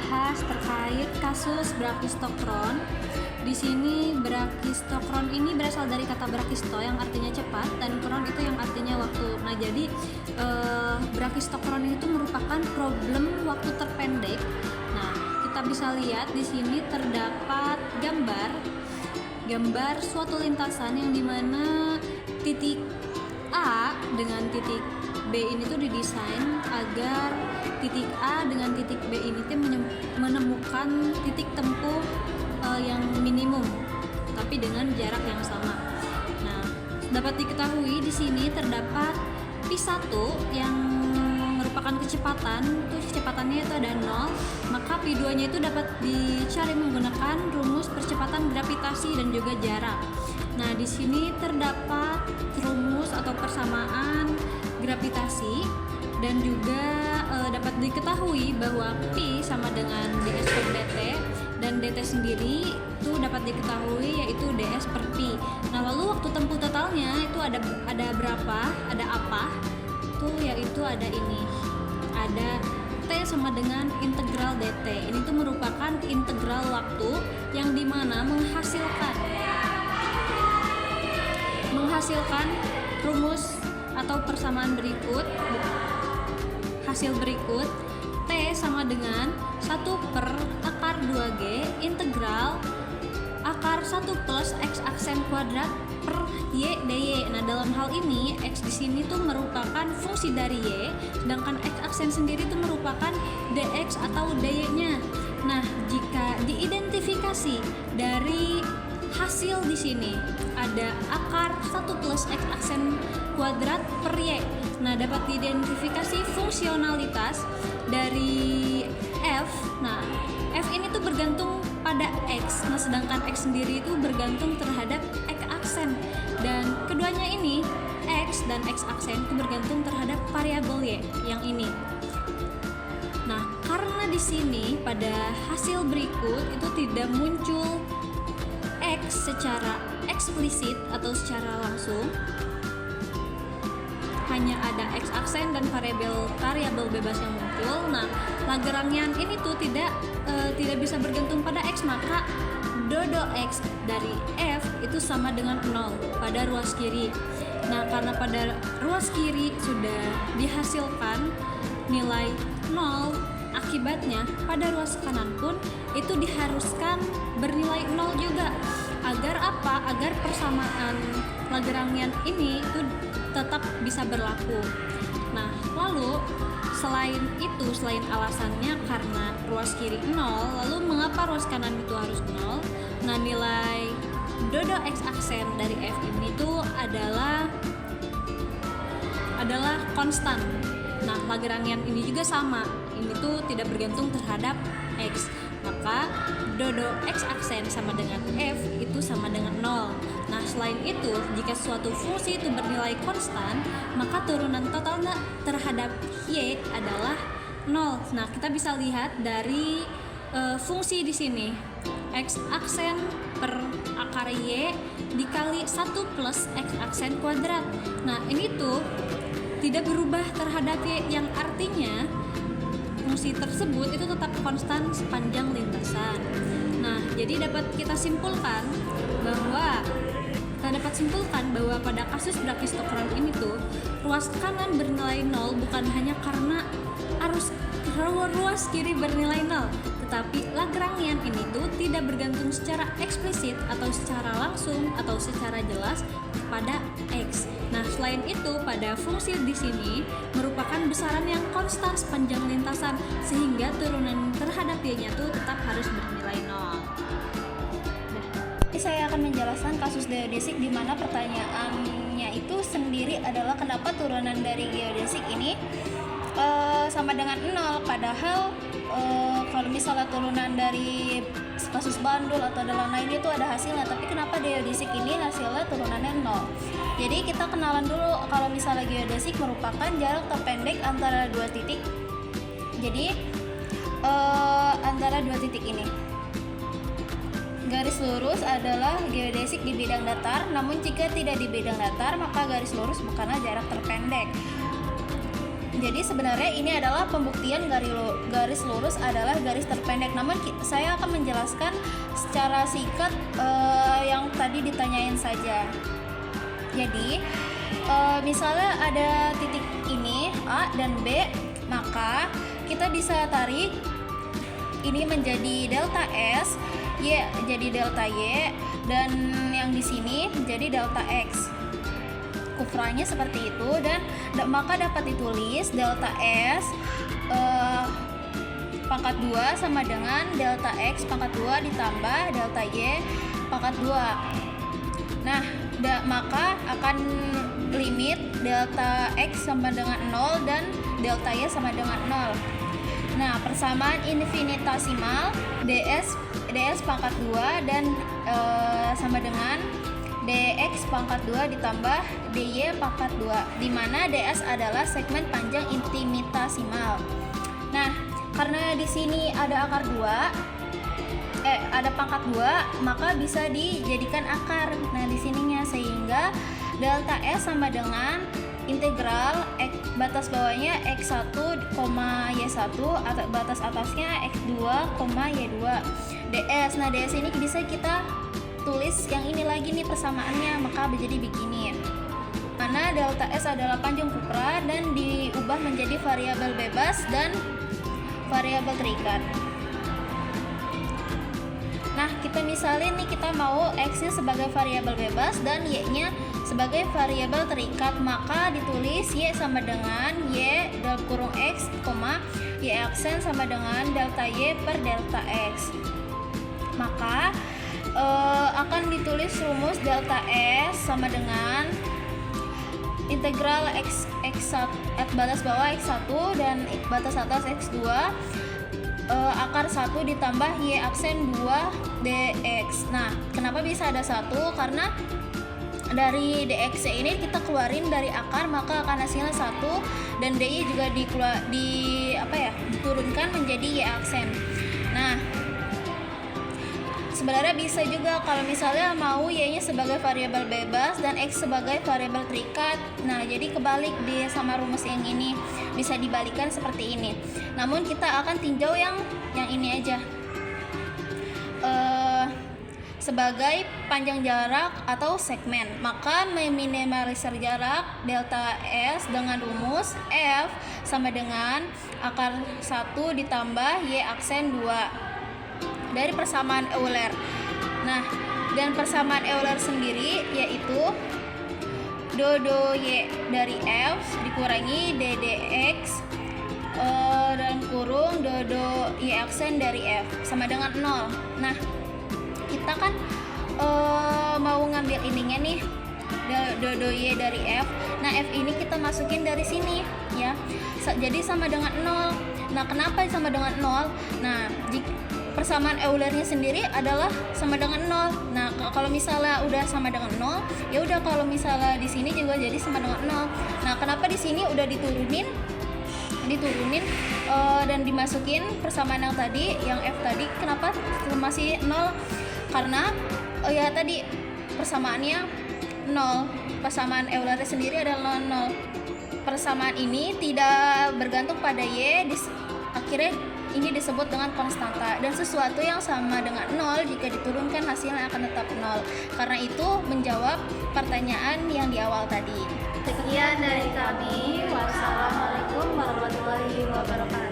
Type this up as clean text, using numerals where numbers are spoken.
membahas terkait kasus Brachistochrone. Di sini Brachistochrone ini berasal dari kata brachisto yang artinya cepat dan chron itu yang artinya waktu. Nah, jadi Brachistochrone itu merupakan problem waktu terpendek. Nah, kita bisa lihat di sini terdapat gambar suatu lintasan yang dimana titik A dengan titik B ini tuh didesain agar titik A dengan titik B ini tuh menemukan titik tempuh yang minimum tapi dengan jarak yang sama. Nah, dapat diketahui di sini terdapat P1 yang merupakan kecepatannya itu ada 0, maka P2-nya itu dapat dicari menggunakan rumus percepatan gravitasi dan juga jarak. Nah, di sini terdapat rumus atau persamaan gravitasi dan juga dapat diketahui bahwa P sama dengan ds per dt dan dt sendiri itu dapat diketahui yaitu ds per P. Nah, lalu waktu tempuh totalnya itu ada berapa? Ada apa? Itu yaitu ada ini. Ada T sama dengan integral dt. Ini tuh merupakan integral waktu yang dimana menghasilkan rumus atau persamaan berikut. Hasil berikut T sama dengan 1 per akar 2G integral akar 1 plus X aksen kuadrat per Y dy. Nah, dalam hal ini X di sini tuh merupakan fungsi dari Y, sedangkan X aksen sendiri tuh merupakan dx atau dy-nya. Nah, jika diidentifikasi dari hasil di sini ada akar 1 plus X aksen kuadrat per Y. Nah, dapat diidentifikasi fungsionalitas dari F. Nah, F ini tuh bergantung pada X. Nah, sedangkan X sendiri itu bergantung terhadap X aksen. Dan keduanya ini, X dan X aksen itu bergantung terhadap variabel Y yang ini. Nah, karena di sini pada hasil berikut itu tidak muncul X secara eksplisit atau secara langsung, hanya ada X aksen dan variabel bebas yang muncul. Nah, Lagrangian ini tuh tidak bisa bergantung pada X, maka dodo X dari F itu sama dengan 0 pada ruas kiri. Nah, karena pada ruas kiri sudah dihasilkan nilai 0, akibatnya pada ruas kanan pun itu diharuskan bernilai 0 juga. Agar apa? Agar persamaan Lagrangian ini itu tetap bisa berlaku. Nah, lalu selain alasannya karena ruas kiri 0, lalu mengapa ruas kanan itu harus 0? Nah, nilai dodo X aksen dari F ini tuh adalah konstan. Nah, Lagrangian ini juga sama. Ini tuh tidak bergantung terhadap X. Maka dodo X aksen sama dengan F itu sama dengan 0. Nah, selain itu, jika suatu fungsi itu bernilai konstan, maka turunan totalnya terhadap Y adalah 0. Nah, kita bisa lihat dari fungsi di sini. X aksen per akar Y dikali 1 plus X aksen kuadrat. Nah, ini tuh tidak berubah terhadap Y, yang artinya fungsi tersebut itu tetap konstan sepanjang lintasan. Nah, jadi dapat kita simpulkan bahwa pada kasus Brachistochrone ini tuh ruas kanan bernilai 0 bukan hanya karena ruas kiri bernilai 0, tetapi Lagrangian ini tuh tidak bergantung secara eksplisit atau secara langsung atau secara jelas pada X. Nah, selain itu pada fungsi di sini merupakan besaran yang konstan sepanjang lintasan sehingga turunan terhadap Y-nya tuh tetap harus bernilai 0. Saya akan menjelaskan kasus geodesik di mana pertanyaannya itu sendiri adalah kenapa turunan dari geodesik ini sama dengan 0, padahal kalau misalnya turunan dari kasus bandul atau dalam lain itu ada hasilnya, tapi kenapa geodesik ini hasilnya turunannya 0. Jadi kita kenalan dulu kalau misalnya geodesik merupakan jarak terpendek antara dua titik. Jadi antara dua titik ini garis lurus adalah geodesik di bidang datar, namun jika tidak di bidang datar maka garis lurus bukanlah jarak terpendek. Jadi sebenarnya ini adalah pembuktian garis lurus adalah garis terpendek. Namun saya akan menjelaskan secara singkat yang tadi ditanyain saja. Jadi misalnya ada titik ini A dan B, maka kita bisa tarik ini menjadi delta S, Y jadi delta Y, dan yang di sini menjadi delta X. Ukurannya seperti itu, dan maka dapat ditulis delta S pangkat 2 sama dengan delta X pangkat 2 ditambah delta Y pangkat 2. Nah, maka akan limit delta X sama dengan 0 dan delta Y sama dengan 0. Nah, persamaan infinitesimal ds pangkat 2 dan sama dengan dx pangkat 2 ditambah dy pangkat 2, di mana ds adalah segmen panjang infinitesimal. Nah, karena di sini ada akar 2, ada pangkat 2, maka bisa dijadikan akar. Nah, di sininya, sehingga delta S sama dengan integral batas bawahnya x1, y1 atau batas atasnya x2, y2 ds. Nah, ds ini bisa kita tulis yang ini lagi nih persamaannya, maka menjadi begini. Mana delta S adalah panjang kupra dan diubah menjadi variabel bebas dan variabel terikat. Nah, kita misalin nih, kita mau X-nya sebagai variabel bebas dan Y-nya sebagai variabel terikat, maka ditulis Y sama dengan Y dalam kurung X, Y aksen sama dengan delta Y per delta X. Maka akan ditulis rumus delta S sama dengan integral x1 batas bawah x1 dan batas atas x2 akar 1 ditambah y aksen 2 dx. Nah, kenapa bisa ada 1? Karena dari dx ini kita keluarin dari akar, maka akan hasilnya 1, dan dy juga diturunkan menjadi y aksen. Nah, sebenarnya bisa juga kalau misalnya mau y-nya sebagai variabel bebas dan x sebagai variabel terikat. Nah, jadi kebalik dia sama rumus yang ini, bisa dibalikan seperti ini. Namun kita akan tinjau yang ini aja. Sebagai panjang jarak atau segmen, maka meminimalisir jarak delta S dengan rumus F sama dengan akar 1 ditambah Y aksen 2 dari persamaan Euler. Nah, dan persamaan Euler sendiri yaitu do Y dari F dikurangi ddx dalam kurung do Y aksen dari F sama dengan 0. Nah, kita kan mau ngambil ininya nih, do Y dari F. Nah, F ini kita masukin dari sini ya, jadi sama dengan 0. Nah, kenapa sama dengan 0? Nah, persamaan Eulernya sendiri adalah sama dengan 0. Nah, kalau misalnya udah sama dengan 0, ya udah, kalau misalnya di sini juga jadi sama dengan 0. Nah, kenapa di sini udah diturunin dan dimasukin persamaan yang tadi, yang F tadi, kenapa masih 0? Karena ya tadi persamaannya 0, persamaan Euler sendiri adalah 0. Persamaan ini tidak bergantung pada Y, akhirnya ini disebut dengan konstanta, dan sesuatu yang sama dengan 0 jika diturunkan hasilnya akan tetap 0. Karena itu menjawab pertanyaan yang di awal tadi. Sekian dari kami. Wassalamualaikum warahmatullahi wabarakatuh.